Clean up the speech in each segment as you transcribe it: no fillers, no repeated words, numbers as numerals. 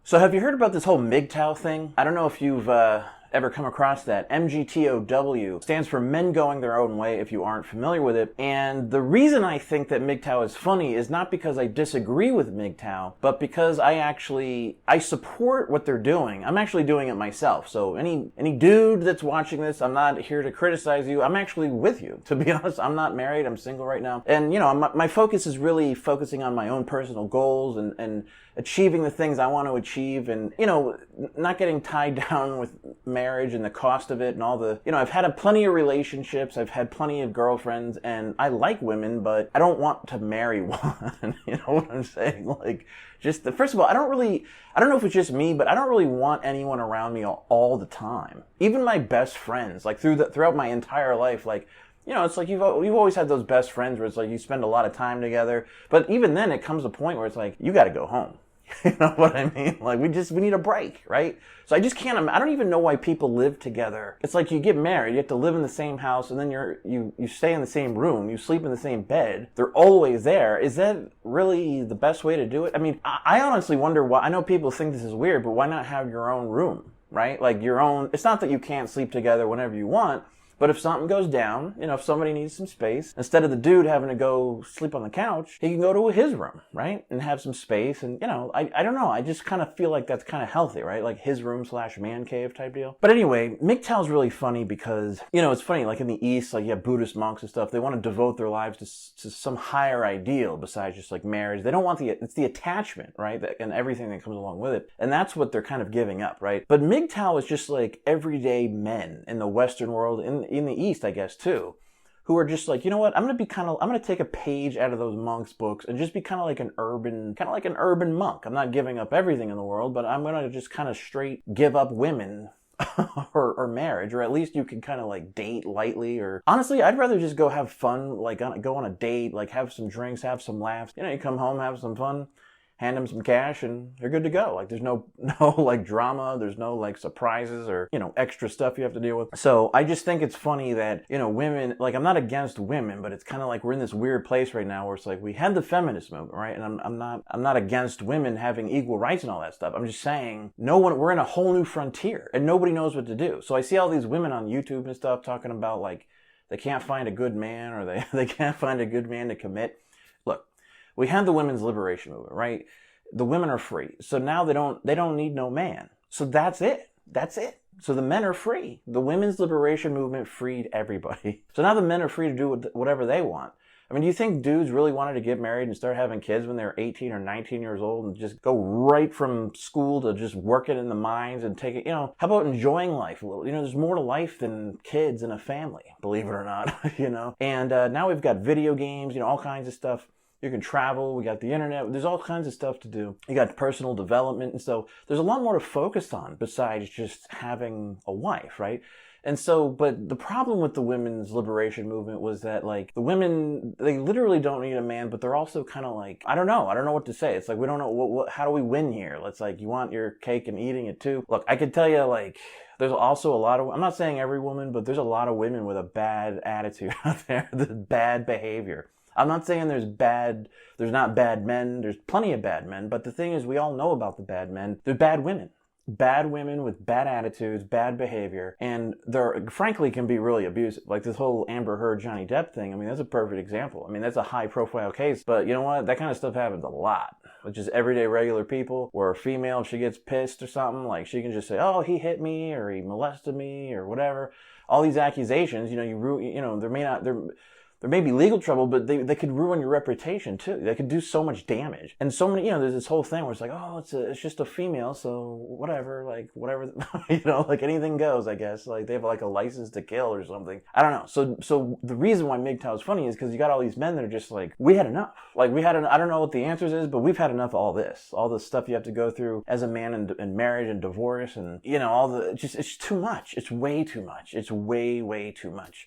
So have you heard about this whole MGTOW thing? I don't know if you've ever come across that. MGTOW stands for Men Going Their Own Way, if you aren't familiar with it. And the reason I think that MGTOW is funny is not because I disagree with MGTOW, but because I support what they're doing. I'm actually doing it myself. So any dude that's watching this, I'm not here to criticize you. I'm actually with you. To be honest, I'm not married. I'm single right now. And, you know, my focus is really focusing on my own personal goals and achieving the things I want to achieve, and, you know, not getting tied down with marriage and the cost of it and all the, you know, I've had plenty of relationships, I've had plenty of girlfriends, and I like women, but I don't want to marry one. You know what I'm saying? Like, first of all, I don't know if it's just me, but I don't really want anyone around me all the time. Even my best friends, like throughout my entire life, like, you know, it's like you've always had those best friends where it's like you spend a lot of time together, but even then it comes a point where it's like, you gotta go home. You know what I mean? Like, we need a break, right? So I just can't, I don't even know why people live together. It's like you get married, you have to live in the same house, and then you stay in the same room, you sleep in the same bed. They're always there. Is that really the best way to do it? I mean, I honestly wonder why. I know people think this is weird, but why not have your own room, right? Like your own, it's not that you can't sleep together whenever you want, but if something goes down, you know, if somebody needs some space, instead of the dude having to go sleep on the couch, he can go to his room, right? And have some space. And, you know, I don't know. I just kind of feel like that's kind of healthy, right? Like his room / man cave type deal. But anyway, MGTOW is really funny because, you know, it's funny, like in the East, like you have Buddhist monks and stuff. They want to devote their lives to some higher ideal besides just like marriage. They don't want it's the attachment, right? And everything that comes along with it. And that's what they're kind of giving up, right? But MGTOW is just like everyday men in the Western world, in the East, I guess, too, who are just like, you know what, I'm going to take a page out of those monks' books and just be kind of like an urban monk. I'm not giving up everything in the world, but I'm going to just kind of straight give up women or marriage, or at least you can kind of like date lightly. Or honestly, I'd rather just go have fun, like go on a date, like have some drinks, have some laughs. You know, you come home, have some fun, hand them some cash, and they're good to go. Like, there's no like drama, there's no like surprises or, you know, extra stuff you have to deal with. So I just think it's funny that, you know, women, like, I'm not against women, but it's kind of like we're in this weird place right now where it's like we had the feminist movement, right? And I'm not against women having equal rights and all that stuff. I'm just saying we're in a whole new frontier and nobody knows what to do. So I see all these women on YouTube and stuff talking about like they can't find a good man, or they can't find a good man to commit. Look, we had the women's liberation movement, right? The women are free. So now they don't need no man. So that's it. That's it. So the men are free. The women's liberation movement freed everybody. So now the men are free to do whatever they want. I mean, do you think dudes really wanted to get married and start having kids when they were 18 or 19 years old and just go right from school to just working in the mines and take it, you know, how about enjoying life a little? You know, there's more to life than kids and a family, believe it or not, you know? And now we've got video games, you know, all kinds of stuff. You can travel, we got the internet, there's all kinds of stuff to do. You got personal development, and so there's a lot more to focus on besides just having a wife, right? And so, but the problem with the women's liberation movement was that, like, the women, they literally don't need a man, but they're also kind of like, I don't know what to say. It's like, we don't know, how do we win here? Let's like, you want your cake and eating it too? Look, I could tell you, like, there's also a lot of, I'm not saying every woman, but there's a lot of women with a bad attitude out there, the bad behavior. I'm not saying there's not bad men. There's plenty of bad men. But the thing is, we all know about the bad men. They're bad women. Bad women with bad attitudes, bad behavior. And they're, frankly, can be really abusive. Like this whole Amber Heard, Johnny Depp thing. I mean, that's a perfect example. I mean, that's a high profile case. But you know what? That kind of stuff happens a lot. With just everyday regular people, where a female, if she gets pissed or something, like she can just say, oh, he hit me, or he molested me, or whatever. All these accusations, you know, there may be legal trouble, but they could ruin your reputation too. They could do so much damage. And so many, you know, there's this whole thing where it's like, oh, it's just a female, so whatever, you know, like anything goes, I guess. Like they have like a license to kill or something. I don't know. So the reason why MGTOW is funny is because you got all these men that are just like, we had enough. Like I don't know what the answers is, but we've had enough of all the stuff you have to go through as a man in marriage and divorce, and, you know, it's too much. It's way too much. It's way, way too much.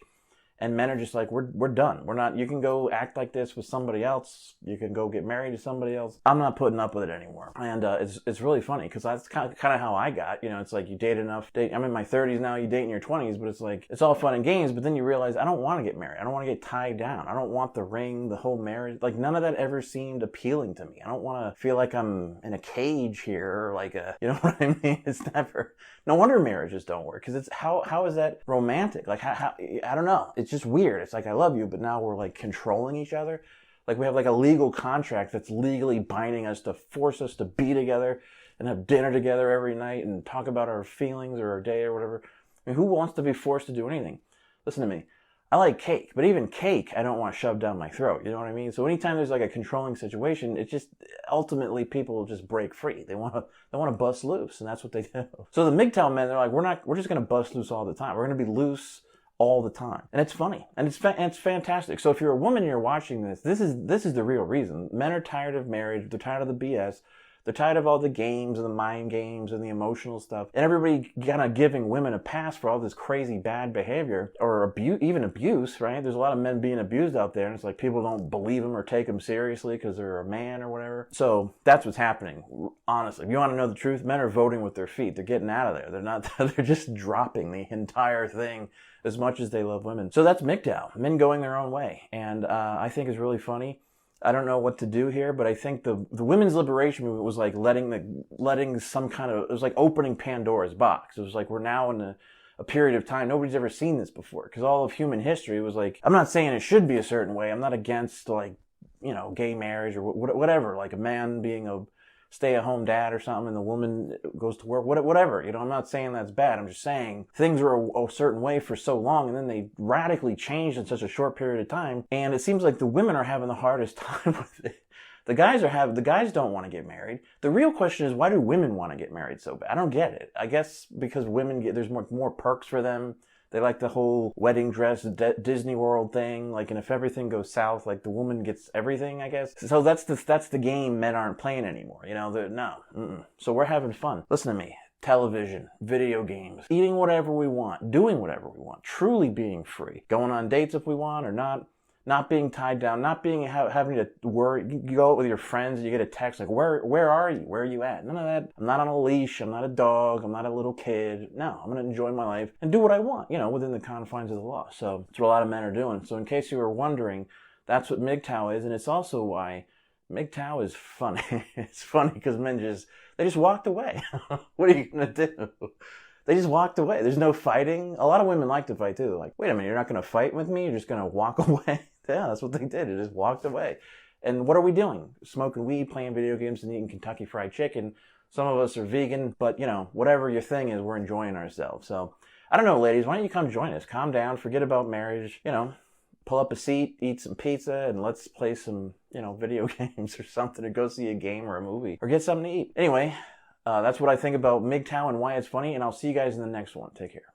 And men are just like, we're done. We're not, you can go act like this with somebody else. You can go get married to somebody else. I'm not putting up with it anymore. And it's really funny because that's kind of how I got. You know, it's like you date enough. I'm in my 30s now, you date in your 20s, but it's like, it's all fun and games, but then you realize I don't want to get married. I don't want to get tied down. I don't want the ring, the whole marriage. Like, none of that ever seemed appealing to me. I don't want to feel like I'm in a cage here, or like you know what I mean? It's never, no wonder marriages don't work, because it's, how is that romantic? Like, how, I don't know. It's just weird. It's like, I love you, but now we're like controlling each other. Like, we have like a legal contract that's legally binding us to force us to be together and have dinner together every night and talk about our feelings or our day or whatever. I mean, who wants to be forced to do anything? Listen to me. I like cake, but even cake, I don't want shoved down my throat. You know what I mean? So anytime there's like a controlling situation, it just, ultimately people will just break free. They want to bust loose, and that's what they do. So the MGTOW men, they're like, we're just going to bust loose all the time. We're going to be loose all the time. And it's funny. And it's fantastic. So if you're a woman and you're watching this, this is the real reason. Men are tired of marriage. They're tired of the BS. They're tired of all the games and the mind games and the emotional stuff. And everybody kind of giving women a pass for all this crazy bad behavior or even abuse, right? There's a lot of men being abused out there, and it's like people don't believe them or take them seriously because they're a man or whatever. So that's what's happening. Honestly, if you want to know the truth, men are voting with their feet. They're getting out of there. They're not, they're just dropping the entire thing as much as they love women. So that's MGTOW, men going their own way. And I think is really funny. I don't know what to do here, but I think the women's liberation movement was like letting some kind of, it was like opening Pandora's box. It was like, we're now in a period of time, nobody's ever seen this before, because all of human history was like, I'm not saying it should be a certain way. I'm not against, like, you know, gay marriage or whatever, like a man being a stay-at-home dad or something and the woman goes to work, whatever. You know, I'm not saying that's bad. I'm just saying things were a certain way for so long, and then they radically changed in such a short period of time, and it seems like the women are having the hardest time with it. The guys don't want to get married. The real question is, why do women want to get married so bad? I don't get it. I guess because women there's more perks for them. They like the whole wedding dress, Disney World thing. Like, and if everything goes south, like, the woman gets everything, I guess. So that's the game men aren't playing anymore. You know, no. So we're having fun. Listen to me. Television, video games, eating whatever we want, doing whatever we want, truly being free, going on dates if we want or not being tied down, not being having to worry. You go out with your friends and you get a text like, where are you? Where are you at? None of that. I'm not on a leash. I'm not a dog. I'm not a little kid. No, I'm going to enjoy my life and do what I want, you know, within the confines of the law. So that's what a lot of men are doing. So in case you were wondering, that's what MGTOW is. And it's also why MGTOW is funny. It's funny because men they just walked away. What are you going to do? They just walked away. There's no fighting. A lot of women like to fight too. Like, wait a minute, you're not going to fight with me? You're just going to walk away? Yeah, that's what they did. They just walked away. And what are we doing? Smoking weed, playing video games, and eating Kentucky Fried Chicken. Some of us are vegan, but, you know, whatever your thing is, we're enjoying ourselves. So, I don't know, ladies. Why don't you come join us? Calm down. Forget about marriage. You know, pull up a seat, eat some pizza, and let's play some, you know, video games or something, or go see a game or a movie, or get something to eat. Anyway, that's what I think about MGTOW and why it's funny, and I'll see you guys in the next one. Take care.